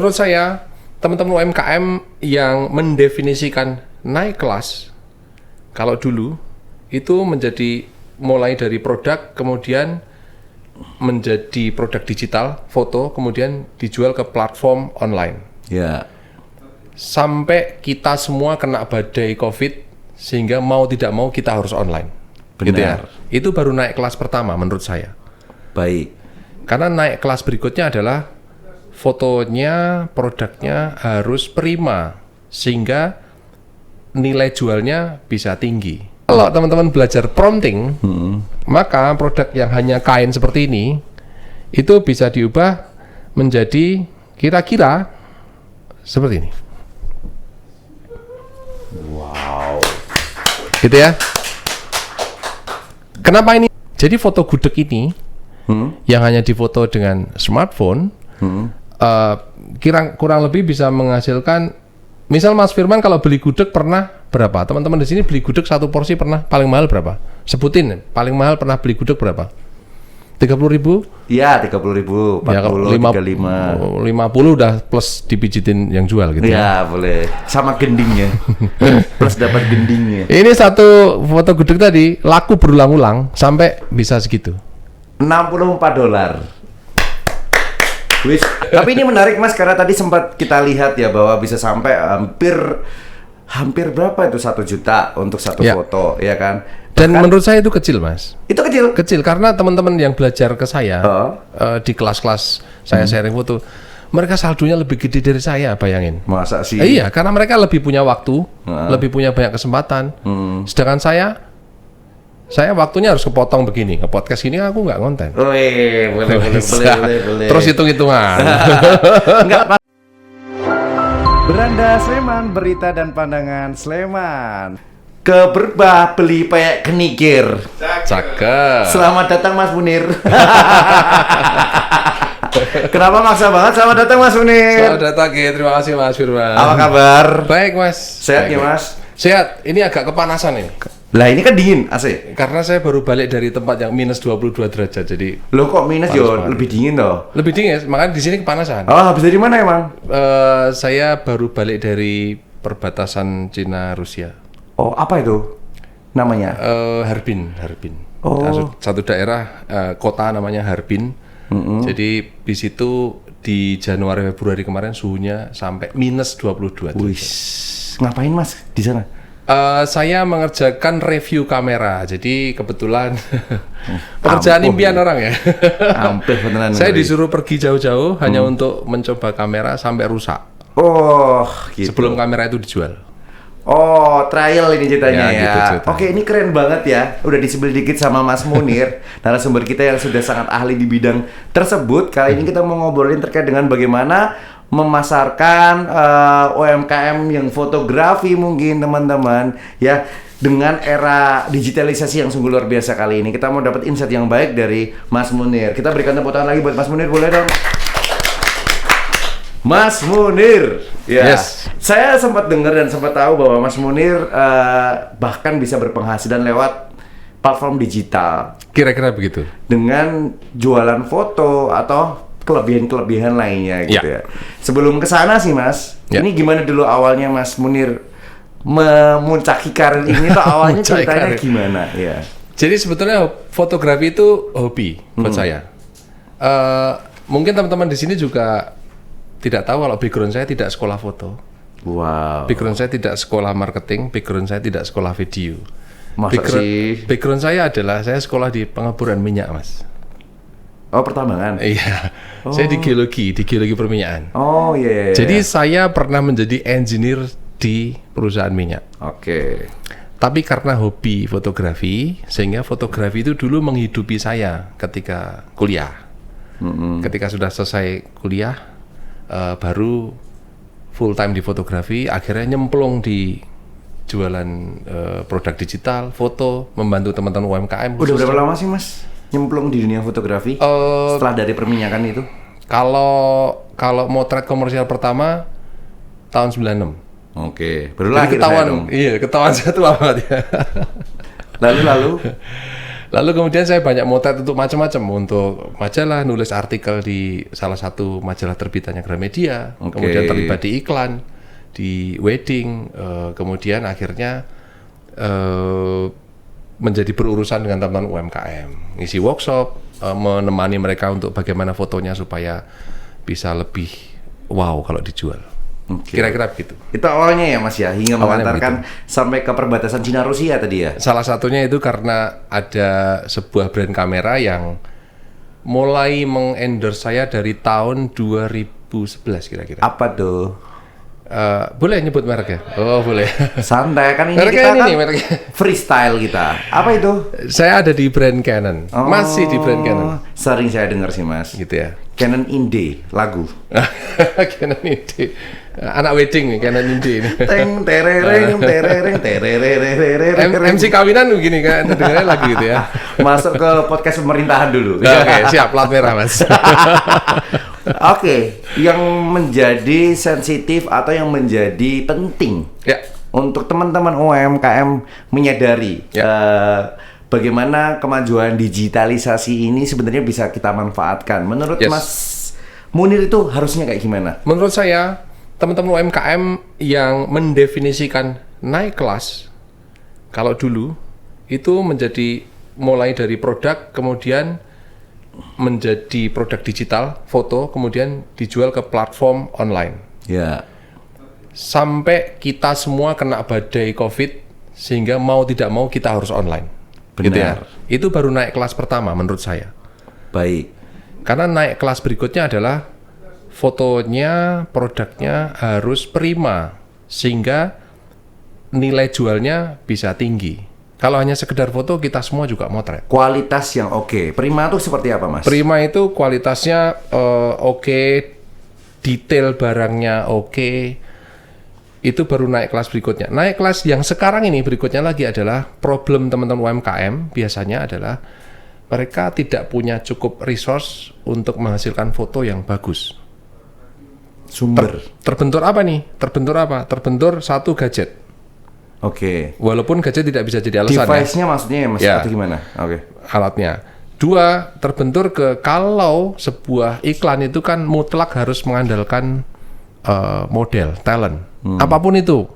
Menurut saya, teman-teman UMKM yang mendefinisikan naik kelas, kalau dulu itu menjadi mulai dari produk, kemudian menjadi produk digital, foto, kemudian dijual ke platform online. Ya. Sampai kita semua kena badai COVID, sehingga mau tidak mau kita harus online. Benar. Gitu ya. Itu baru naik kelas pertama menurut saya. Baik. Karena naik kelas berikutnya adalah fotonya, produknya harus prima sehingga nilai jualnya bisa tinggi. Kalau teman-teman belajar prompting, maka produk yang hanya kain seperti ini itu bisa diubah menjadi kira-kira seperti ini. Wow. Gitu ya. Kenapa ini? Jadi foto gudeg ini yang hanya difoto dengan smartphone kurang lebih bisa menghasilkan, misal Mas Firman kalau beli gudeg pernah berapa? Teman-teman di sini beli gudeg satu porsi pernah paling mahal berapa? Sebutin, paling mahal pernah beli gudeg berapa? 30.000? Iya, 30.000, 40, Ya, kalau 35. 50 udah plus dipijitin yang jual gitu. Iya, boleh. Sama gendingnya. Plus dapat gendingnya. Ini satu foto gudeg tadi laku berulang-ulang sampai bisa segitu. $64. Wis. Tapi ini menarik Mas, karena tadi sempat kita lihat ya bahwa bisa sampai hampir berapa itu 1 juta untuk satu Ya. foto, ya kan? Dan Bahkan, menurut saya itu kecil, Mas. itu kecil. Kecil karena teman-teman yang belajar ke saya di kelas-kelas saya sharing foto, mereka saldonya lebih gede dari saya, bayangin. Masa sih? Iya, karena mereka lebih punya waktu, lebih punya banyak kesempatan. Sedangkan saya waktunya harus kepotong begini. Ke podcast ini aku nggak konten. Boleh. Terus hitung-hitungan. Enggak, Pak. Beranda Sleman, berita dan pandangan Sleman. Keberbah beli peyek kenikir. Cakep. Selamat datang Mas Munir. Kenapa maksa banget? Selamat datang Mas Munir. Selamat datang, terima kasih Mas Firman. Apa kabar? Baik, Mas. Sehat Baik, ya Mas? Sehat. Ini agak kepanasan ini. Lah ini kan dingin AC. Karena saya baru balik dari tempat yang minus 22 derajat, jadi Loh kok minus Panas yo banget. lebih dingin toh? lebih dingin. Makanya di sini kepanasan. Oh, habis dari mana emang? Saya baru balik dari perbatasan Cina Rusia. Oh, apa itu namanya? Harbin. Oh. Satu daerah kota namanya Harbin. Jadi di situ di Januari Februari kemarin suhunya sampai minus 22 derajat. Wih, ngapain Mas di sana? Saya mengerjakan review kamera. Jadi kebetulan pekerjaan Ampuh, impian orang ya. Hampir beneran. Saya disuruh pergi jauh-jauh hanya untuk mencoba kamera sampai rusak Oh, gitu. sebelum kamera itu dijual. Oh, trial ini ceritanya Ya, ya. gitu ceritanya. Oke, ini keren banget ya. Udah disebut dikit sama Mas Munir, narasumber kita yang sudah sangat ahli di bidang tersebut. Kali ini kita mau ngobrolin terkait dengan bagaimana memasarkan UMKM yang fotografi mungkin teman-teman ya, dengan era digitalisasi yang sungguh luar biasa kali ini. Kita mau dapat insight yang baik dari Mas Munir. Kita berikan tepuk tangan lagi buat Mas Munir, boleh dong? Mas Munir, ya. Yes. Saya sempat dengar dan sempat tahu bahwa Mas Munir bahkan bisa berpenghasilan lewat platform digital Kira-kira begitu. dengan jualan foto atau kelebihan-kelebihan lainnya gitu Ya. ya. Sebelum ke sana sih Mas, Ya. ini gimana dulu awalnya Mas Munir memuncaki karir ini tuh awalnya Memuncaki ceritanya karir. gimana ya? Jadi sebetulnya fotografi itu hobi buat saya. Mungkin teman-teman di sini juga tidak tahu kalau background saya tidak sekolah foto. Wow. Background saya tidak sekolah marketing, background saya tidak sekolah video. Masa sih? Background saya adalah saya sekolah di pengeboran minyak, Mas. Oh, pertambangan. Iya. Saya di geologi perminyakan. Oh iya. Jadi saya pernah menjadi engineer di perusahaan minyak. Oke. Tapi karena hobi fotografi, sehingga fotografi itu dulu menghidupi saya ketika kuliah. Ketika sudah selesai kuliah, baru full time di fotografi, akhirnya nyemplung di jualan produk digital, foto, membantu teman-teman UMKM. Udah berapa lama sih Mas nyemplung di dunia fotografi? Setelah dari perminyakan itu? Kalau motret komersial pertama tahun 96. Oke, baru Jadi lahir saya dong. ketahuan saya tua banget ya. Lalu Lalu kemudian saya banyak motret untuk macam-macam, untuk majalah, nulis artikel di salah satu majalah terbitannya Gramedia, kemudian terlibat di iklan, di wedding, kemudian akhirnya menjadi berurusan dengan teman-teman UMKM, ngisi workshop, menemani mereka untuk bagaimana fotonya supaya bisa lebih wow kalau dijual. Kira-kira begitu. Itu awalnya ya Mas ya, hingga mengantarkan sampai ke perbatasan Cina Rusia tadi ya? Salah satunya itu karena ada sebuah brand kamera yang mulai mengendorse saya dari tahun 2011 kira-kira. Apa tuh? Boleh nyebut merek ya? Oh boleh. Santai, kan ini Mereknya kita ini kan nih, mereknya. freestyle kita. Apa itu? Saya ada di brand Canon. Masih di brand Canon. Sering saya dengar sih Mas. Gitu ya. Canon Inde, lagu. Canon Inde. Anak wedding nih, Canon Inde ini. Teng terereng terereng terereng. MC kawinan begini kan, dengarnya lagu gitu ya. Masuk ke podcast pemerintahan dulu. Oke, siap, plat merah Mas. Oke, yang menjadi sensitif atau yang menjadi penting Ya. untuk teman-teman UMKM menyadari bagaimana kemajuan digitalisasi ini sebenarnya bisa kita manfaatkan. Menurut Mas Munir itu harusnya kayak gimana? Menurut saya, teman-teman UMKM yang mendefinisikan naik kelas, kalau dulu itu menjadi mulai dari produk, kemudian menjadi produk digital, foto, kemudian dijual ke platform online. Ya. Sampai kita semua kena badai COVID, sehingga mau tidak mau kita harus online. Benar. Gitu ya. Itu baru naik kelas pertama menurut saya. Baik. Karena naik kelas berikutnya adalah fotonya, produknya harus prima, sehingga nilai jualnya bisa tinggi. Kalau hanya sekedar foto, kita semua juga motret. Kualitas yang oke. Prima itu seperti apa, Mas? Prima itu kualitasnya oke, detail barangnya oke. Itu baru naik kelas berikutnya. Naik kelas yang sekarang ini berikutnya lagi adalah problem teman-teman UMKM biasanya adalah mereka tidak punya cukup resource untuk menghasilkan foto yang bagus. Sumber. Terbentur apa nih? Terbentur apa? Terbentur satu gadget. Oke. Walaupun gadget tidak bisa jadi alasan. Device-nya maksudnya ya, Mas? Ya. Atau gimana? Oke. Alatnya. Dua, terbentur ke kalau sebuah iklan itu kan mutlak harus mengandalkan model, talent. Apapun itu.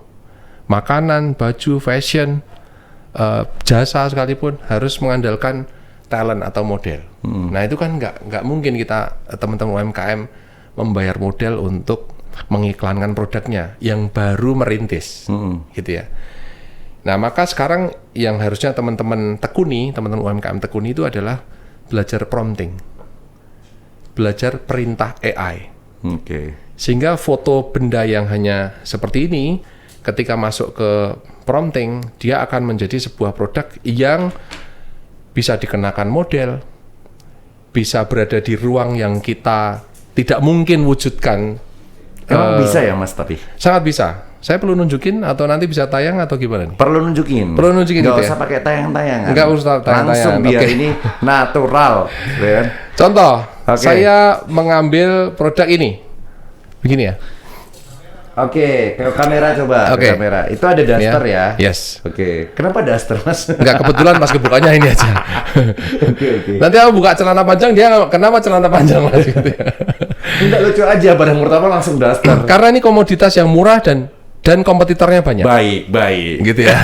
Makanan, baju, fashion, jasa sekalipun harus mengandalkan talent atau model. Nah itu kan nggak mungkin kita teman-teman UMKM membayar model untuk mengiklankan produknya yang baru merintis, gitu ya. Nah maka sekarang yang harusnya teman-teman tekuni, teman-teman UMKM tekuni itu adalah belajar prompting, belajar perintah AI. Oke. Sehingga foto benda yang hanya seperti ini, ketika masuk ke prompting, dia akan menjadi sebuah produk yang bisa dikenakan model, bisa berada di ruang yang kita tidak mungkin wujudkan. Emang bisa ya, Mas, tapi? Sangat bisa. Saya perlu nunjukin atau nanti bisa tayang atau gimana nih? Perlu nunjukin. Perlu nunjukin Nggak gitu usah ya? pakai tayang-tayangan. Nggak usah tayang-tayangan. Langsung biar Oke. ini natural, kan? Contoh, Oke. saya mengambil produk ini. Begini ya. Oke, ke kamera coba. Oke. Ke kamera. Itu ada daster ya? Yes. Oke. Kenapa daster, Mas? Enggak, kebetulan pas kebukanya ini aja. Oke. Nanti aku buka celana panjang, dia kenapa celana panjang Mas? Gitu ya. Enggak lucu aja, barang pertama langsung daster. Karena ini komoditas yang murah dan kompetitornya banyak. Baik. Gitu ya.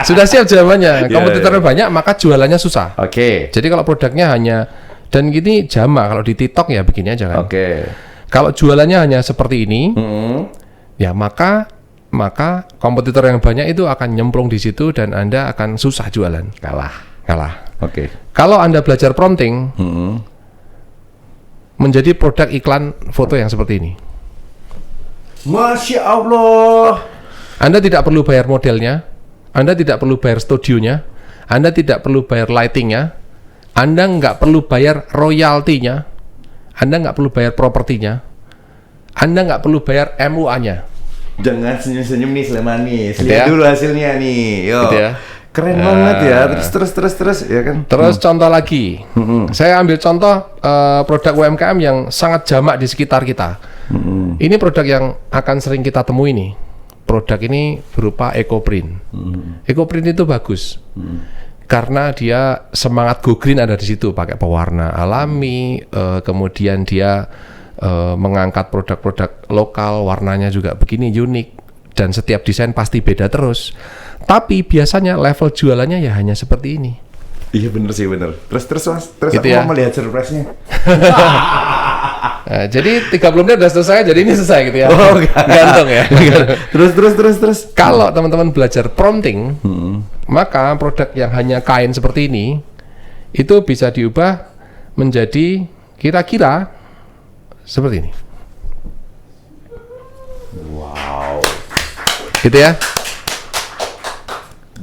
Sudah siap jawabannya. Kompetitornya banyak, maka jualannya susah. Oke. Jadi kalau produknya hanya, dan gini jama, kalau di TikTok ya begini aja kan. Oke. Kalau jualannya hanya seperti ini, ya maka kompetitor yang banyak itu akan nyemplung di situ dan Anda akan susah jualan. Kalah. Oke. Kalau Anda belajar prompting, menjadi produk iklan foto yang seperti ini. Masya Allah. Anda tidak perlu bayar modelnya, Anda tidak perlu bayar studionya, Anda tidak perlu bayar lightingnya, Anda nggak perlu bayar royaltinya, Anda nggak perlu bayar propertinya, Anda nggak perlu bayar MUA-nya. Jangan senyum-senyum nih, Slemanis. Gitu Lihat ya. dulu hasilnya nih. Yo. Gitu ya. Keren banget ya. Terus ya kan. Terus contoh lagi, saya ambil contoh produk UMKM yang sangat jamak di sekitar kita. Ini produk yang akan sering kita temui nih. Produk ini berupa EcoPrint. EcoPrint itu bagus. karena dia semangat go green ada di situ, pakai pewarna alami, kemudian dia mengangkat produk-produk lokal, warnanya juga begini unik, dan setiap desain pasti beda terus. Tapi biasanya level jualannya ya hanya seperti ini. Iya bener sih, bener. Terus Mas, terus Gitu aku ya. mau melihat surprise-nya. Nah, jadi 30 menit udah selesai, jadi ini selesai gitu ya. Oh, enggak. Gantung ya. Terus. Kalau teman-teman belajar prompting, maka produk yang hanya kain seperti ini itu bisa diubah menjadi kira-kira seperti ini. Wow. Gitu ya.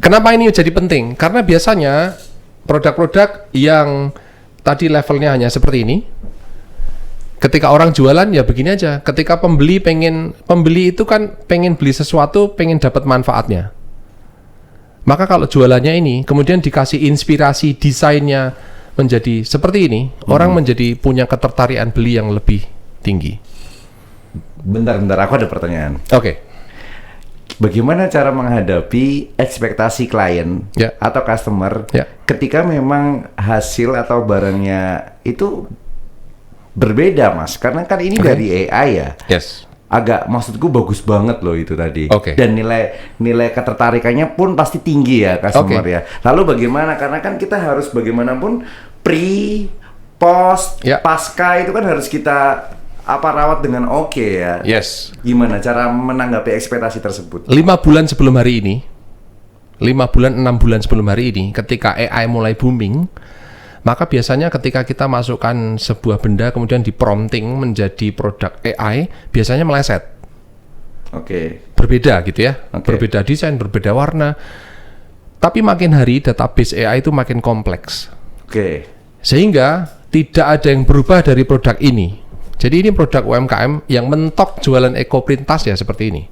Kenapa ini jadi penting? Karena biasanya produk-produk yang tadi levelnya hanya seperti ini, ketika orang jualan ya begini aja. Ketika pembeli itu kan pengen beli sesuatu, pengen dapat manfaatnya. Maka kalau jualannya ini, kemudian dikasih inspirasi desainnya menjadi seperti ini, orang menjadi punya ketertarikan beli yang lebih tinggi. Bentar, aku ada pertanyaan. Oke. Bagaimana cara menghadapi ekspektasi klien Ya. atau customer Ya. ketika memang hasil atau barangnya itu berbeda, Mas? Karena kan ini dari AI ya. Yes. Agak, maksudku bagus banget loh itu tadi. Oke. Dan nilai ketertarikannya pun pasti tinggi ya customer Oke. ya. Lalu bagaimana? Karena kan kita harus bagaimanapun pre, post, Ya. pasca itu kan harus kita rawat dengan oke ya. Yes. Gimana cara menanggapi ekspektasi tersebut? 5 bulan sebelum hari ini, 5 bulan, 6 bulan sebelum hari ini, ketika AI mulai booming, maka biasanya ketika kita masukkan sebuah benda kemudian di prompting menjadi produk AI, biasanya meleset. Oke. Berbeda gitu ya, Oke. berbeda desain, berbeda warna. Tapi makin hari database AI itu makin kompleks. Oke. Sehingga tidak ada yang berubah dari produk ini. Jadi ini produk UMKM yang mentok jualan ekoprint tas ya seperti ini.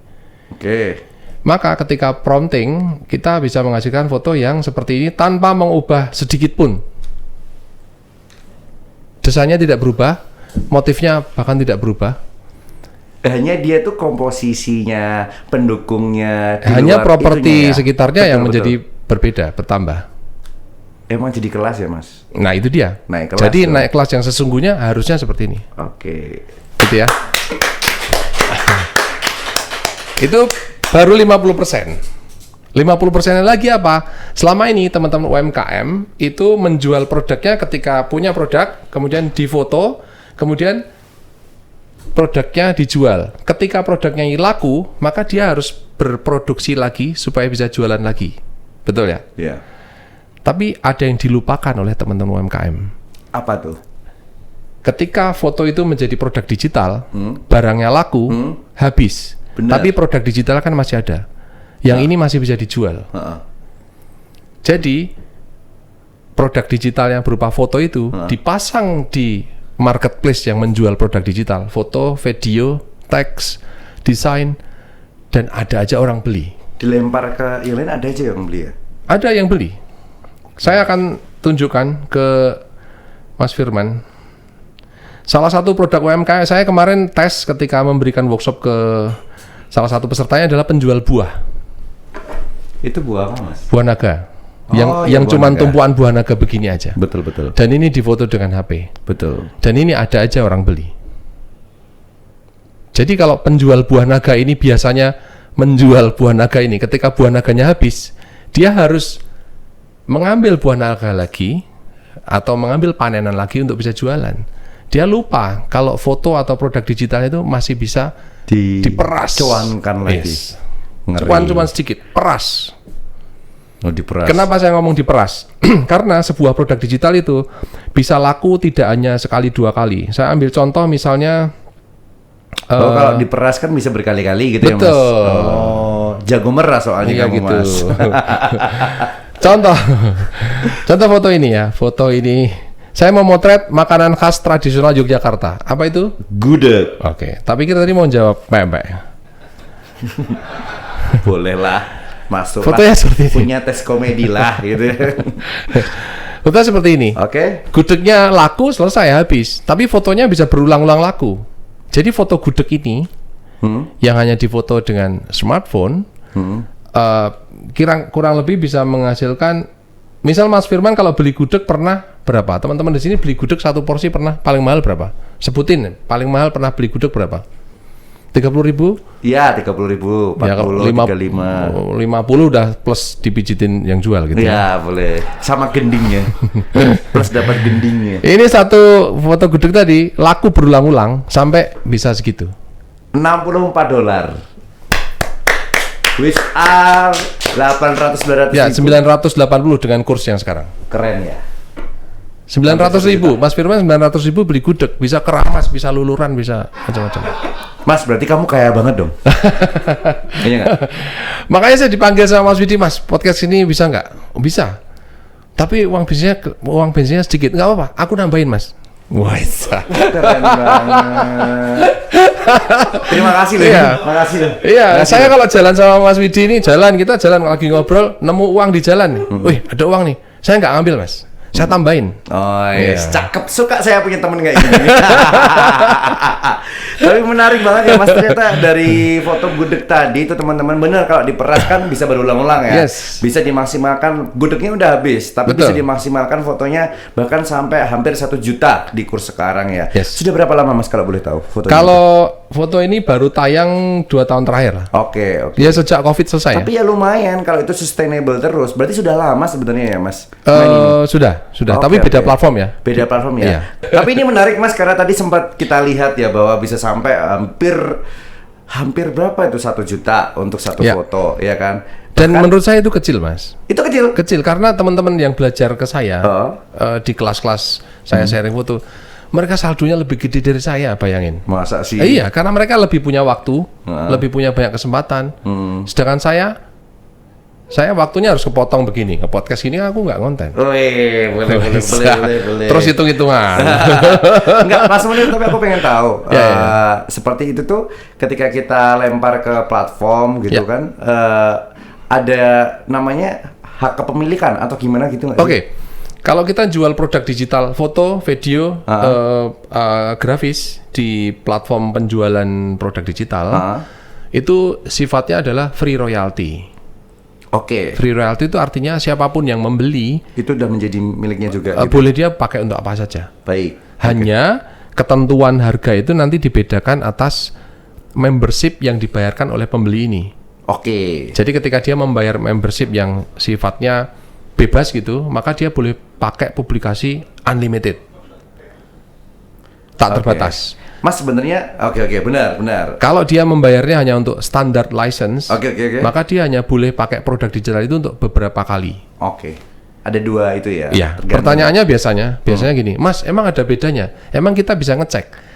Oke. Maka ketika prompting, kita bisa menghasilkan foto yang seperti ini tanpa mengubah sedikit pun. Desainnya tidak berubah, motifnya bahkan tidak berubah. Hanya dia tuh komposisinya, pendukungnya, di Hanya luar properti itunya ya? sekitarnya yang Betul, menjadi betul. berbeda, bertambah. Emang jadi kelas ya, Mas? Nah itu dia. Naik kelas Jadi tuh. naik kelas yang sesungguhnya harusnya seperti ini. Oke. Gitu ya. Itu baru 50%. 50% lagi apa? Selama ini teman-teman UMKM itu menjual produknya ketika punya produk, kemudian difoto, kemudian produknya dijual. Ketika produknya laku, maka dia harus berproduksi lagi supaya bisa jualan lagi. Betul ya? Iya. Tapi ada yang dilupakan oleh teman-teman UMKM. Apa tuh? Ketika foto itu menjadi produk digital, barangnya laku, habis. Benar. Tapi produk digital kan masih ada. Yang ini masih bisa dijual. Heeh. Jadi produk digital yang berupa foto itu dipasang di marketplace yang menjual produk digital, foto, video, teks, desain, dan ada aja orang beli. Dilempar ke yang lain, ada aja yang beli ya? Ada yang beli. Saya akan tunjukkan ke Mas Firman. Salah satu produk UMKM saya kemarin tes ketika memberikan workshop ke salah satu pesertanya adalah penjual buah. Itu buah apa, Mas? Buah naga. Oh, yang iya, buah cuman naga. tumpuan buah naga begini aja. Betul, betul. Dan ini difoto dengan HP. Betul. Dan ini ada aja orang beli. Jadi kalau penjual buah naga ini biasanya menjual buah naga ini, ketika buah naganya habis, dia harus mengambil buah naga lagi atau mengambil panenan lagi untuk bisa jualan. Dia lupa kalau foto atau produk digital itu masih bisa diperas. Cuankan lagi. Yes. Ngeri. Cuman sedikit, peras. Oh, diperas. Kenapa saya ngomong diperas? Karena sebuah produk digital itu bisa laku tidak hanya sekali dua kali. Saya ambil contoh misalnya. Kalau diperas kan bisa berkali-kali gitu ya, Mas? Betul. Oh, jago merah soalnya Iya kamu, gitu. Mas. Contoh foto ini ya. Foto ini saya mau motret makanan khas tradisional Yogyakarta. Apa itu? Gudeg. Oke. Tapi kita tadi mau jawab pempek. Boleh lah. Masuk Fotonya seperti ini. Punya tes komedi lah gitu. Foto seperti ini. Oke. Gudegnya laku selesai habis. Tapi fotonya bisa berulang-ulang laku. Jadi foto gudeg ini yang hanya difoto dengan smartphone kurang lebih bisa menghasilkan misal Mas Firman kalau beli gudeg pernah berapa? Teman-teman di sini beli gudeg satu porsi pernah paling mahal berapa? Sebutin, paling mahal pernah beli gudeg berapa? 30.000? Iya, 30.000, 40, Ya, kalau 35. 50 udah plus dipijitin yang jual gitu. Iya, boleh. Sama gendingnya. Plus dapat gendingnya. Ini satu foto gudeg tadi laku berulang-ulang sampai bisa segitu. $64. Which are 800-900 Ya, ribu. 980 dengan kurs yang sekarang. Keren ya. 900.000, Mas Firman 900.000 beli gudeg, bisa keramas, bisa luluran, bisa macam-macam. Mas, berarti kamu kaya banget dong. Iya nggak? Makanya saya dipanggil sama Mas Widi, Mas, podcast ini bisa nggak? Oh, bisa. Tapi uang bensinnya sedikit, nggak apa-apa. Aku nambahin, Mas. Wah, Keren banget. Terima kasih loh. Iya. Makasih loh. Iya, Makasih saya loh. kalau jalan sama Mas Widi ini, kita jalan lagi ngobrol, nemu uang di jalan nih. Wih, ada uang nih. Saya nggak ambil, Mas. Saya tambahin. Oh, Iya. cakep. Suka saya punya temen kayak gini. Tapi menarik banget ya Mas, ternyata dari foto gudeg tadi itu teman-teman bener kalau diperas kan bisa berulang-ulang ya. Yes. Bisa dimaksimalkan, gudegnya udah habis, tapi Betul. bisa dimaksimalkan fotonya bahkan sampai hampir 1 juta di kurs sekarang ya. Yes. Sudah berapa lama Mas kalau boleh tahu fotonya? Kalau foto ini baru tayang 2 tahun terakhir lah. Oke. Ya sejak COVID selesai. Tapi ya lumayan kalau itu sustainable terus. Berarti sudah lama sebenarnya ya Mas. ya. main ini. Sudah. Oke, Tapi beda oke. platform ya. Beda platform ya. Iya. Tapi ini menarik Mas karena tadi sempat kita lihat ya bahwa bisa sampai hampir berapa itu 1 juta untuk satu Iya. foto, ya kan? Dan Bahkan- menurut saya itu kecil, Mas. itu kecil. Kecil karena teman-teman yang belajar ke saya Oh. di kelas-kelas saya sharing foto, mereka saldonya lebih gede dari saya, bayangin. Masa sih? Iya, karena mereka lebih punya waktu, lebih punya banyak kesempatan. Sedangkan saya waktunya harus kepotong begini. Ke podcast ini aku nggak konten. Boleh. Terus hitung-hitungan. Enggak, Mas Munir, tapi aku pengen tahu. Ya, Seperti itu tuh ketika kita lempar ke platform gitu Ya. kan, ada namanya hak kepemilikan atau gimana gitu nggak sih? Oke. Kalau kita jual produk digital, foto, video, grafis di platform penjualan produk digital, itu sifatnya adalah free royalty. Oke. Free royalty itu artinya siapapun yang membeli Itu udah menjadi miliknya juga. Gitu. boleh dia pakai untuk apa saja. Baik. Hanya ketentuan harga itu nanti dibedakan atas membership yang dibayarkan oleh pembeli ini. Oke. Jadi ketika dia membayar membership yang sifatnya bebas gitu, maka dia boleh pakai publikasi unlimited, tak terbatas. Mas sebenarnya oke benar. Kalau dia membayarnya hanya untuk standard license, Oke. maka dia hanya boleh pakai produk digital itu untuk beberapa kali. Oke. Ada 2 itu ya. Iya. tergantung. Pertanyaannya biasanya gini, Mas, emang ada bedanya? Emang kita bisa ngecek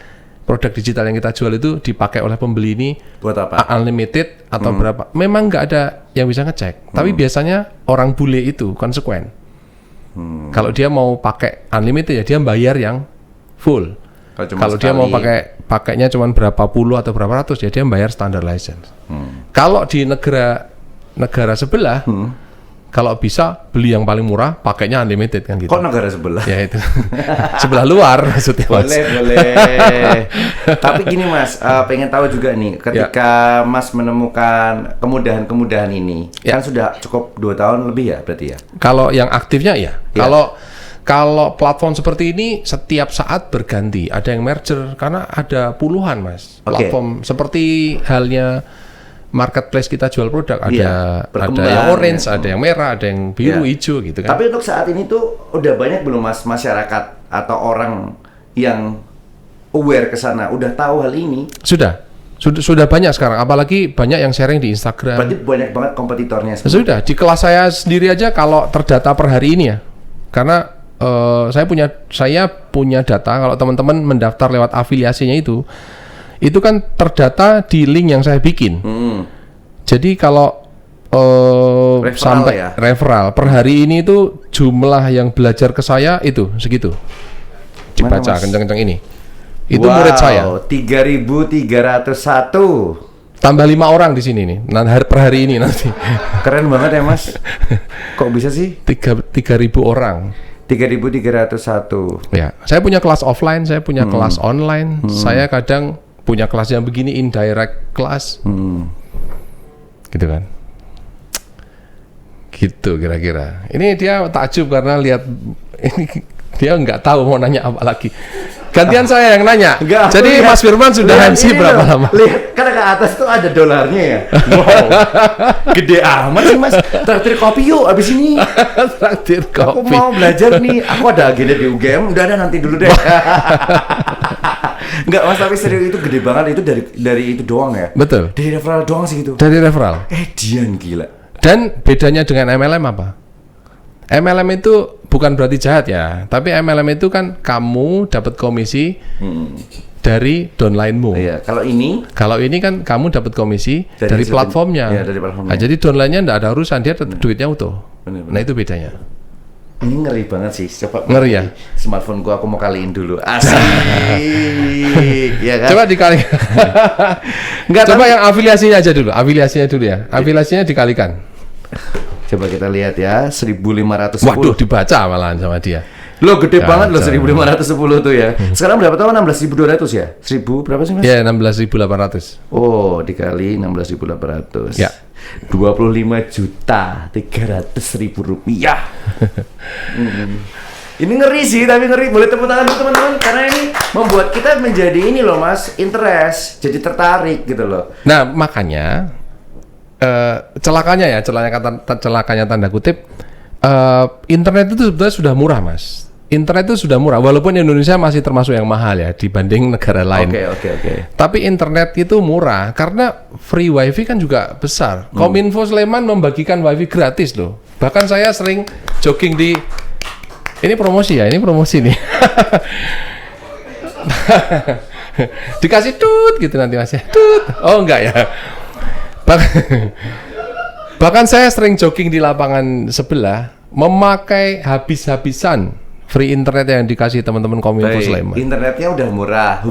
produk digital yang kita jual itu dipakai oleh pembeli ini Buat apa? unlimited atau berapa? Memang nggak ada yang bisa ngecek. Tapi biasanya orang bule itu konsekuen. Kalau dia mau pakai unlimited ya dia bayar yang full. cuma Kalau dia mau sekali. pakainya cuma berapa puluh atau berapa ratus ya dia bayar standard license. Kalau di negara sebelah, kalau bisa beli yang paling murah, pakainya unlimited kan gitu. Kok negara sebelah? Ya itu sebelah luar maksudnya, Mas. Boleh. Tapi gini Mas, pengen tahu juga nih, ketika Mas menemukan kemudahan-kemudahan ini, Ya. kan sudah cukup 2 tahun lebih ya berarti ya? Kalau yang aktifnya ya. Kalau platform seperti ini setiap saat berganti, ada yang merger karena ada puluhan, Mas. Oke. Platform seperti halnya marketplace kita jual produk, ada Iya, berkembang, yang orange, ya. ada yang merah, ada yang biru, Iya. hijau gitu kan. Tapi untuk saat ini tuh udah banyak belum Mas masyarakat atau orang yang aware ke sana, udah tahu hal ini? Sudah banyak sekarang, apalagi banyak yang sharing di Instagram. Berarti banyak banget kompetitornya sekarang. Sudah, di kelas saya sendiri aja kalau terdata per hari ini ya. Karena saya punya data kalau teman-teman mendaftar lewat afiliasinya itu kan terdata di link yang saya bikin. Jadi kalau Referral sampai ya? referral per hari ini itu jumlah yang belajar ke saya itu segitu. Mana, Dibaca Mas? kenceng-kenceng ini. Itu murid saya. 3.301. Tambah 5 orang di sini nih. Per hari ini nanti. Keren banget ya Mas. Kok bisa sih? 3.000 orang. 3.301. Ya, saya punya kelas offline, saya punya kelas online, saya kadang punya kelas yang begini indirect class, gitu kan. Gitu kira-kira. Ini dia takjub karena lihat ini dia nggak tahu mau nanya apa lagi. Gantian saya yang nanya. Enggak, Jadi lihat, Mas Firman sudah lihat MC ini berapa loh. lama? Lihat, kan ke atas tuh ada dolarnya ya. Wow. Gede amat sih Mas. Traktir kopi yuk abis ini. Traktir Aku kopi. mau belajar nih. Aku ada agenda di UGM. Udah ada nanti dulu deh. Enggak Mas, tapi serius itu gede banget. Itu dari itu doang ya. Betul. Dari referral doang sih gitu. Dari referral. Dian gila. Dan bedanya dengan MLM apa? MLM itu bukan berarti jahat ya, tapi MLM itu kan kamu dapat komisi dari downline-mu. Iya, kalau ini kan kamu dapat komisi dari platformnya. Iya, dari platformnya. Nah, jadi downline-nya enggak ada urusan, dia tetap duitnya utuh. Bener. Nah, itu bedanya. Ini ngeri banget sih. Coba Ngeri ya? Smartphone gua aku mau kaliin dulu. Asik. Iya kan? Coba dikalikan. Enggak, Coba yang afiliasinya aja dulu. Afiliasinya dulu ya. Afiliasinya dikalikan. Coba kita lihat ya, 1.510. Waduh, dibaca malahan sama dia. Lo gede Ya, banget lo, jangan. 1.510 tuh ya. Sekarang berapa tahun? 16.200 ya? 1.000 berapa sih Mas? Ya, 16.800. Oh, dikali 16.800. Ya. 25.300.000 rupiah. Ini ngeri sih, tapi ngeri. Boleh tepuk tangan dulu teman-teman, karena ini membuat kita menjadi ini loh Mas, interest, jadi tertarik gitu loh. Nah, makanya celakanya tanda kutip, internet itu sebetulnya sudah murah, Mas. Internet itu sudah murah, walaupun Indonesia masih termasuk yang mahal ya dibanding negara lain. Oke. Tapi internet itu murah karena free wifi kan juga besar. Kominfo Sleman membagikan wifi gratis loh. Bahkan saya sering jogging di ini promosi nih. Dikasih tut gitu nanti Mas ya. Tut. Oh enggak ya. Bahkan saya sering jogging di lapangan sebelah memakai habis-habisan free internet yang dikasih teman-teman Kominfo Sleman. Internetnya udah murah.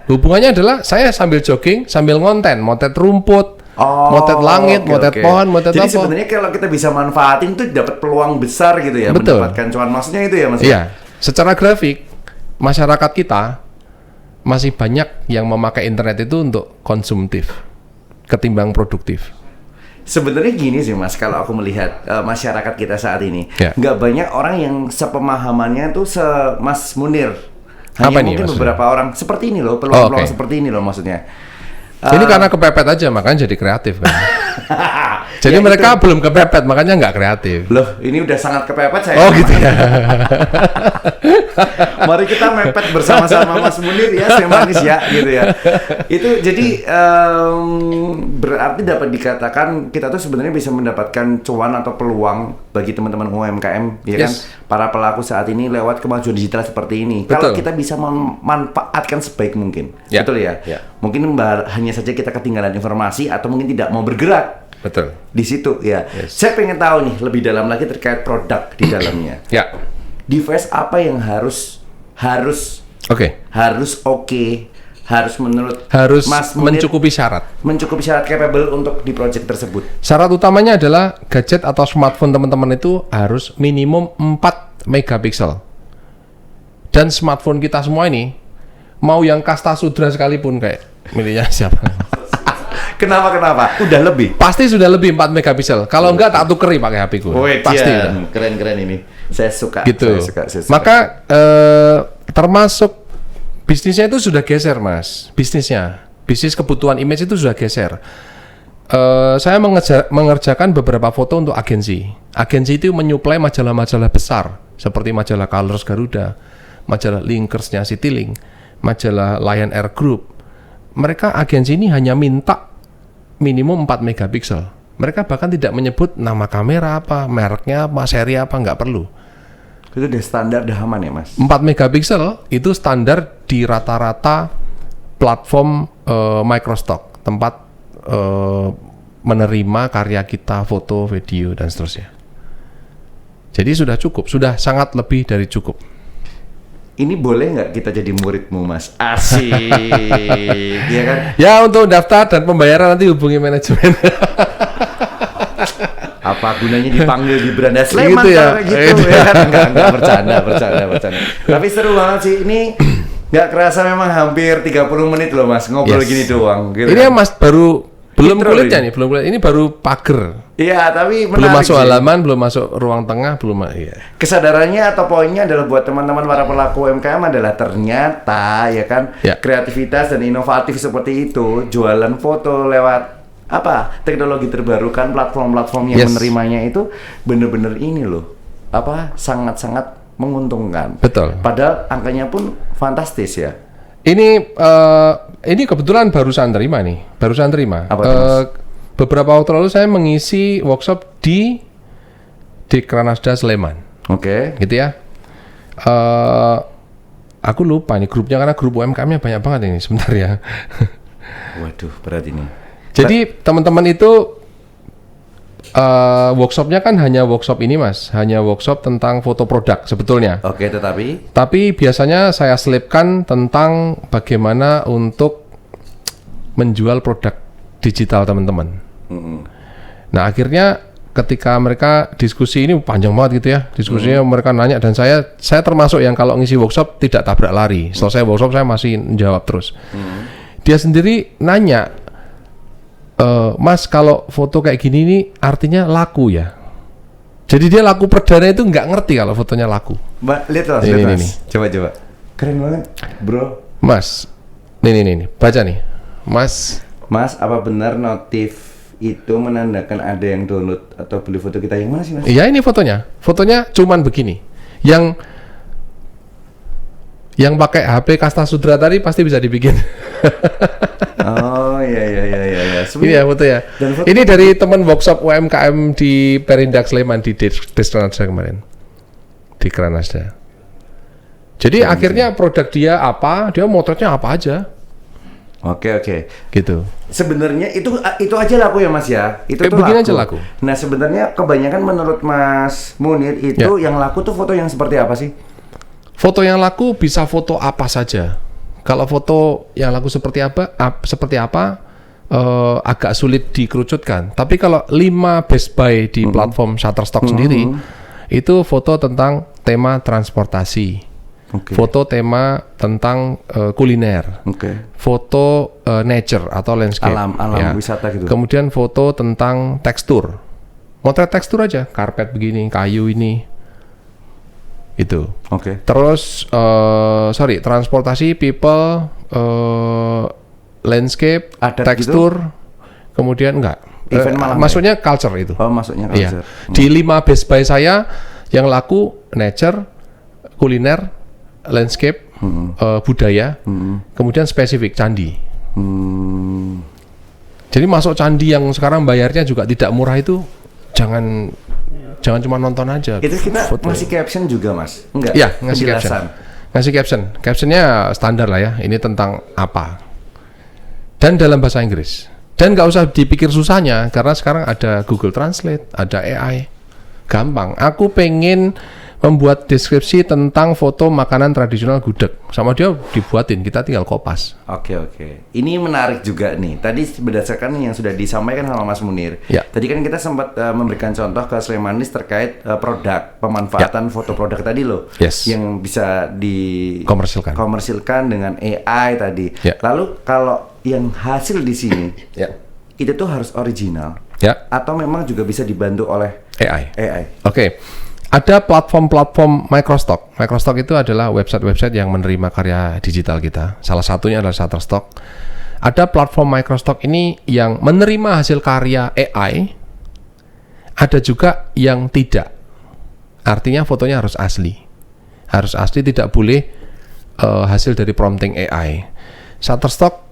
Hubungannya adalah saya sambil jogging, sambil ngonten, motet rumput, motet langit, motet pohon, motet Jadi apa. sebenarnya kalau kita bisa manfaatin tuh dapat peluang besar gitu ya. Betul. Mendapatkan cuan, maksudnya itu ya Mas. Iya. Secara grafik, masyarakat kita masih banyak yang memakai internet itu untuk konsumtif ketimbang produktif. Sebenarnya gini sih Mas, kalau aku melihat masyarakat kita saat ini, Ya. nggak banyak orang yang sepemahamannya tuh Mas Munir. Hanya Apa nih, mungkin maksudnya? beberapa orang seperti ini loh, peluang-peluang oke. seperti ini loh maksudnya. Ini karena kepepet aja, makanya jadi kreatif kan. Jadi Ya, mereka belum kepepet, makanya nggak kreatif. Loh, ini udah sangat kepepet saya. Oh gitu ya. Mari kita mepet bersama-sama Mas Munir ya, saya manis ya, gitu ya. Itu jadi berarti dapat dikatakan kita tuh sebenarnya bisa mendapatkan cuan atau peluang bagi teman-teman UMKM, ya kan? Yes. Para pelaku saat ini lewat kemajuan digital seperti ini. Betul. Kalau kita bisa memanfaatkan sebaik mungkin, Ya. betul ya. Ya. Mungkin hanya saja kita ketinggalan informasi atau mungkin tidak mau bergerak Betul. di situ ya. Yes. Saya pengen tahu nih lebih dalam lagi terkait produk di dalamnya. Ya. Device apa yang harus Oke. harus menurut Harus Mas Munir mencukupi syarat. mencukupi syarat capable untuk di project tersebut. Syarat utamanya adalah gadget atau smartphone teman-teman itu harus minimum 4 megapiksel. Dan smartphone kita semua ini, mau yang kasta sudra sekalipun kayak miliknya siapa? Kenapa? Udah lebih. Pasti sudah lebih 4 megapiksel. Kalau enggak tak tukeri pakai HP ku. Pasti udah. keren ini. Saya suka. Gitu. Saya suka. Maka termasuk bisnisnya itu sudah geser, Mas. Bisnis kebutuhan image itu sudah geser. Saya mengerjakan beberapa foto untuk agensi. Agensi itu menyuplai majalah-majalah besar seperti majalah Colors Garuda, majalah Linkersnya Citylink, majalah Lion Air Group. Mereka agensi ini hanya minta minimum 4 megapiksel. Mereka bahkan tidak menyebut nama kamera apa, mereknya apa, seri apa, nggak perlu. Itu udah standar, udah aman ya, Mas? 4 megapiksel itu standar di rata-rata platform microstock, tempat menerima karya kita, foto, video, dan seterusnya. Jadi sudah cukup, sudah sangat lebih dari cukup. Ini boleh nggak kita jadi muridmu, Mas? Asik, ya kan? Ya, untuk daftar dan pembayaran nanti hubungi manajemen. Apa gunanya dipanggil di Beranda Sleman Gitu ya? kalau gitu ya kan? Enggak, bercanda. Tapi seru banget sih ini. Nggak kerasa memang hampir 30 menit loh Mas ngobrol Yes. gini doang gitu. Ini kan? Mas baru Belum Intro kulitnya nih, belum kulit. Ini baru pagar. Iya, tapi Belum menarik masuk sih. halaman, belum masuk ruang tengah, belum iya. Kesadarannya atau poinnya adalah buat teman-teman para pelaku UMKM adalah ternyata ya kan Ya. kreativitas dan inovatif seperti itu, jualan foto lewat apa teknologi terbarukan, platform-platform yang Yes. menerimanya itu bener-bener ini loh, apa sangat-sangat menguntungkan. Betul. Padahal angkanya pun fantastis ya. Ini kebetulan barusan terima nih, barusan terima. Apa tuh, Mas? Beberapa waktu lalu saya mengisi workshop di Dekranasda Sleman, Oke. gitu ya. Aku lupa nih grupnya karena grup UMKM-nya banyak banget ini sebentar ya. Waduh, berat ini. Jadi teman-teman itu workshopnya kan hanya workshop ini mas, hanya workshop tentang foto produk sebetulnya. Oke, tetapi Tapi biasanya saya selipkan tentang bagaimana untuk menjual produk digital teman-teman. Nah akhirnya ketika mereka diskusi ini panjang banget gitu ya diskusinya, mereka nanya dan saya termasuk yang kalau ngisi workshop tidak tabrak lari. Selesai workshop saya masih menjawab terus. Dia sendiri nanya, Mas kalau foto kayak gini nih artinya laku ya? Jadi dia laku perdana itu nggak ngerti kalau fotonya laku. Mbak, lihat Mas, Ini, lihat, ini, Mas. ini. Coba. Keren banget, bro. Mas, nih, baca nih, Mas. Mas, apa benar notif itu menandakan ada yang download atau beli foto kita? Yang mana sih, Mas? Iya ini fotonya cuman begini. Yang pakai HP Kasta Sudra tadi pasti bisa dibikin. Oh iya. Ini ya foto ya. Dan foto- Ini dari teman workshop UMKM di Perindak Sleman di Dekranasda kemarin. Di Kranasda. Jadi akhirnya produk dia apa, dia motretnya apa aja. Oke. Gitu. Sebenarnya itu aja laku ya, Mas ya. Itu tuh begini laku. aja laku. Nah, sebenarnya kebanyakan menurut Mas Munir itu yang laku tuh foto yang seperti apa sih? Foto yang laku bisa foto apa saja. Kalau foto yang laku seperti apa, agak sulit dikerucutkan. Tapi kalau 5 best buy di platform Shutterstock sendiri, itu foto tentang tema transportasi, Oke. foto tema tentang kuliner, Oke. foto nature atau landscape, Alam wisata gitu. Kemudian foto tentang tekstur, motret tekstur aja, karpet begini, kayu ini, itu. Oke. Terus transportasi, people, landscape, Adat tekstur, kemudian enggak. Event malam Maksudnya culture itu. Oh, maksudnya Iya. culture. Di 5 best buy saya yang laku nature, kuliner, landscape, budaya, kemudian spesifik candi. Jadi masuk candi yang sekarang bayarnya juga tidak murah itu jangan cuma nonton aja. Itu kita Foto. ngasih caption juga, Mas? Enggak? Iya, ngasih Penjelasan. caption. Ngasih caption. Captionnya standar lah ya. Ini tentang apa. Dan dalam bahasa Inggris. Dan nggak usah dipikir susahnya karena sekarang ada Google Translate, ada AI. Gampang. Aku pengen membuat deskripsi tentang foto makanan tradisional gudeg. Sama dia dibuatin, kita tinggal kopas. Oke. Ini menarik juga nih. Tadi berdasarkan yang sudah disampaikan sama Mas Munir. Ya. Tadi kan kita sempat memberikan contoh ke Slemanis terkait produk, pemanfaatan foto produk tadi loh. Yes. Yang bisa Komersilkan. dengan AI tadi. Ya. Lalu kalau yang hasil di sini Ya. itu tuh harus original Ya, atau memang juga bisa dibantu oleh AI. AI? Oke. Ada platform-platform Microstock. Microstock itu adalah website-website yang menerima karya digital kita. Salah satunya adalah Shutterstock. Ada platform Microstock ini yang menerima hasil karya AI. Ada juga yang tidak. Artinya fotonya harus asli. Harus asli, tidak boleh hasil dari prompting AI. Shutterstock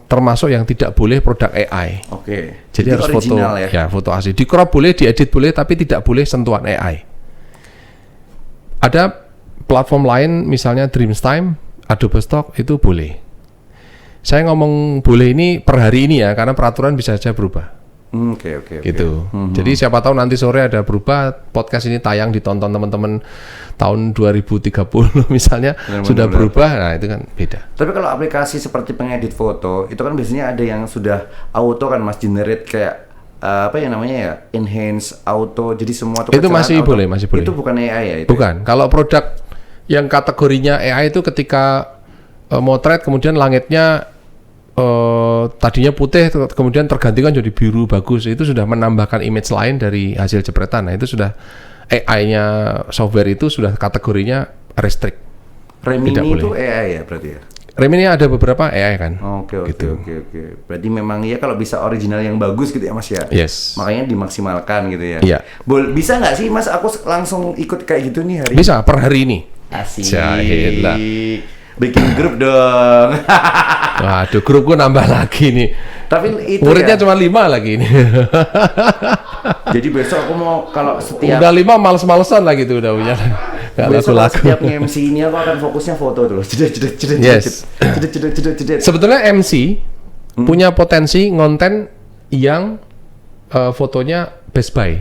termasuk yang tidak boleh produk AI. Oke. Jadi Itu harus foto original ya. foto asli. Di crop boleh, diedit boleh, tapi tidak boleh sentuhan AI. Ada platform lain misalnya Dreamstime, Adobe Stock itu boleh. Saya ngomong boleh ini per hari ini ya, karena peraturan bisa saja berubah. Oke. Gitu. Jadi siapa tahu nanti sore ada berubah, podcast ini tayang ditonton teman-teman tahun 2030 misalnya sudah berubah, nah itu kan beda. Tapi kalau aplikasi seperti pengedit foto, itu kan biasanya ada yang sudah auto kan Mas, generate kayak apa yang namanya ya, enhance auto, jadi semua tuh Itu kecerahan masih auto. boleh, masih boleh. Itu bukan AI ya? Itu Bukan. Kalau produk yang kategorinya AI itu ketika motret kemudian langitnya tadinya putih kemudian tergantikan jadi biru bagus, itu sudah menambahkan image lain dari hasil jepretan. Nah, itu sudah AI-nya software itu sudah kategorinya restrict. Remini Tidak itu boleh. AI ya berarti ya? Remini ada beberapa AI kan. Oke. Gitu. Berarti memang ya kalau bisa original yang bagus gitu ya Mas ya. Yes. Makanya dimaksimalkan gitu ya. Iya. Bisa nggak sih Mas aku langsung ikut kayak gitu nih hari? Bisa per hari ini. Asik. Jahilah. Bikin grup dong. Waduh, grupku nambah lagi nih. Tapi itu Muridnya ya. cuma 5 lagi nih. Jadi besok aku mau kalau setiap Udah 5 males-malesan lagi tuh udah punya. Nggak besok kalau laku-laku. setiap MC ini aku akan fokusnya foto dulu. Yes. Jedet. Sebetulnya MC punya potensi ngonten yang fotonya best buy.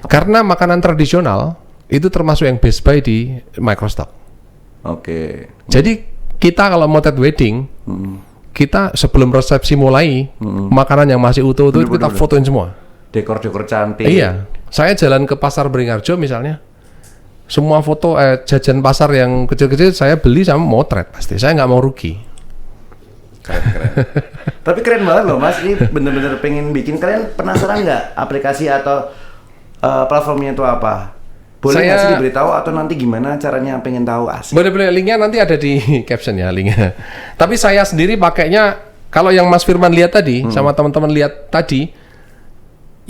Karena makanan tradisional itu termasuk yang best buy di Microstock. Oke. Jadi kita kalau motret wedding, kita sebelum resepsi mulai, makanan yang masih utuh-utuh itu kita fotoin semua. Dekor-dekor cantik. Iya. Saya jalan ke pasar Beringharjo misalnya, semua foto jajan pasar yang kecil-kecil saya beli sama motret pasti. Saya nggak mau rugi. Keren. Tapi keren banget loh Mas, ini bener-bener pengen bikin. Kalian penasaran nggak aplikasi atau platformnya itu apa? Boleh nggak sih diberitahu atau nanti gimana caranya, pengen tahu asik. Boleh, linknya nanti ada di caption ya linknya. Tapi saya sendiri pakainya, kalau yang Mas Firman lihat tadi, sama teman-teman lihat tadi,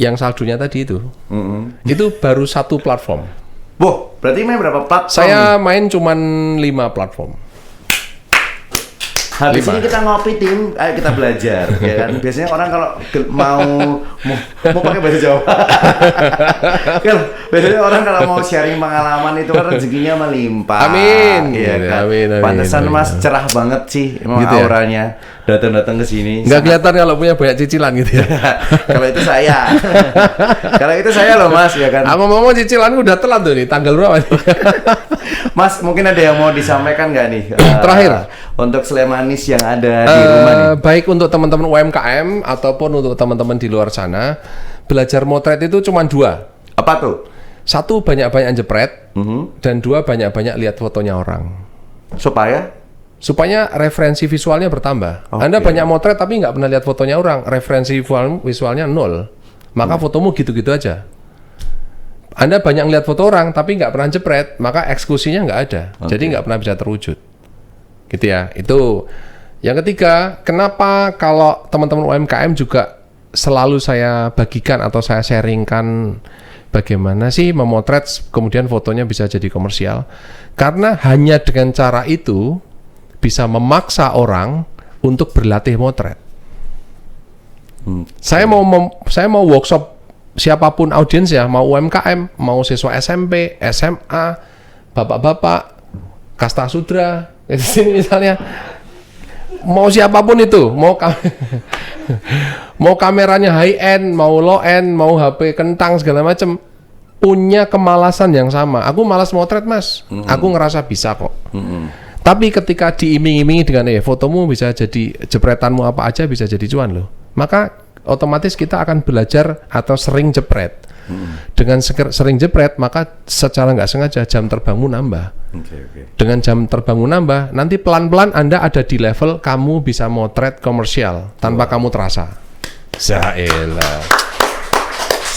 yang saldonya tadi itu baru satu platform. Boh, berarti main berapa platform? Saya main cuman 5 platform. Habis 5. ini kita ngopi tim, ayo kita belajar, ya kan? Biasanya orang kalau mau pakai bahasa Jawa, kan biasanya orang kalau mau sharing pengalaman itu kan rezekinya melimpah. Amin. Iya kan? Amin. Pantesan Mas cerah banget sih, emang Gitu ya? auranya. Datang ke sini. Nggak kelihatan kalau punya banyak cicilan gitu ya. Kalau itu saya, kalau itu saya loh Mas, ya kan? Aku ngomong cicilanku udah telat tuh nih, tanggal berapa nih? Mas, mungkin ada yang mau disampaikan nggak nih? Terakhir. Untuk Slemanis yang ada di rumah nih. Baik untuk teman-teman UMKM ataupun untuk teman-teman di luar sana, belajar motret itu cuma 2. Apa tuh? 1, banyak-banyak jepret, dan 2, banyak-banyak lihat fotonya orang. Supaya referensi visualnya bertambah. Oke. Anda banyak motret tapi nggak pernah lihat fotonya orang, referensi visualnya 0. Maka fotomu gitu-gitu aja. Anda banyak lihat foto orang tapi nggak pernah jepret, maka eksekusinya nggak ada. Jadi nggak pernah bisa terwujud. Gitu ya. Itu. Yang ketiga, kenapa kalau teman-teman UMKM juga selalu saya bagikan atau saya sharingkan bagaimana sih memotret kemudian fotonya bisa jadi komersial? Karena hanya dengan cara itu bisa memaksa orang untuk berlatih motret. Saya mau workshop siapapun audiensnya, mau UMKM, mau siswa SMP, SMA, bapak-bapak, kasta sudra, misalnya, mau siapapun itu, mau kameranya high end, mau low end, mau HP kentang segala macam, punya kemalasan yang sama. Aku malas motret Mas, aku ngerasa bisa kok. Tapi ketika diiming-imingi dengan fotomu bisa jadi, jepretanmu apa aja bisa jadi cuan loh, maka otomatis kita akan belajar atau sering jepret. Dengan sering jepret, maka secara nggak sengaja jam terbangmu nambah. Dengan jam terbangmu nambah, nanti pelan-pelan Anda ada di level kamu bisa motret komersial tanpa kamu terasa.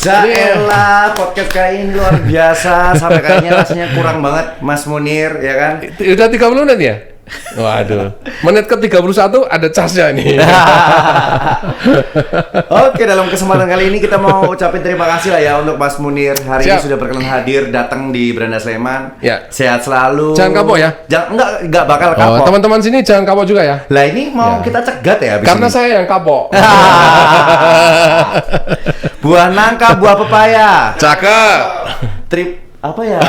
Zaela, podcast kali ini luar biasa. Sampai kayaknya rasanya kurang banget Mas Munir, ya kan? Udah 30 menit ya? Waduh, menit ke 31 ada casnya nih. Oke, dalam kesempatan kali ini kita mau ucapin terima kasih lah ya untuk Mas Munir. Hari ini sudah berkenan hadir datang di Beranda Sleman. Ya. Sehat selalu. Jangan kapok ya? Enggak bakal kapok. Teman-teman sini jangan kapok juga ya. Lah ini mau kita cegat ya abis Karena ini. saya yang kapok. Buah nangka, buah pepaya. Cakep. Trip apa ya?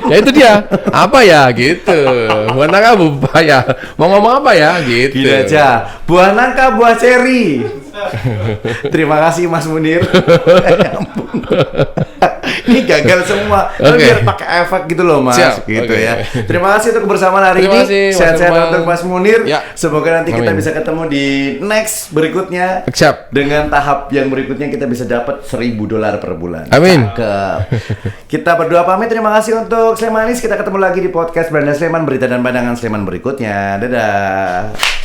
Ya itu dia. Apa ya gitu. Buah nangka buah ya. Mau ngomong apa ya gitu. Gini aja. Buah nangka, buah ceri. Terima kasih Mas Munir. Ya ampun. Ini gagal semua. Tapi biar pakai efek gitu loh Mas. Siap. Gitu Oke. ya. Terima kasih untuk kebersamaan hari Terima ini. kasih, Mas Sehat-sehat Firman. untuk Mas Munir. Ya. Semoga nanti kita Amin. bisa ketemu di next berikutnya. Siap. Dengan tahap yang berikutnya kita bisa dapat $1.000 per bulan. Amin. Cakep. Kita berdua pamit. Terima kasih untuk Slemanis. Kita ketemu lagi di podcast Beranda Sleman, berita dan pandangan Sleman berikutnya. Dadah.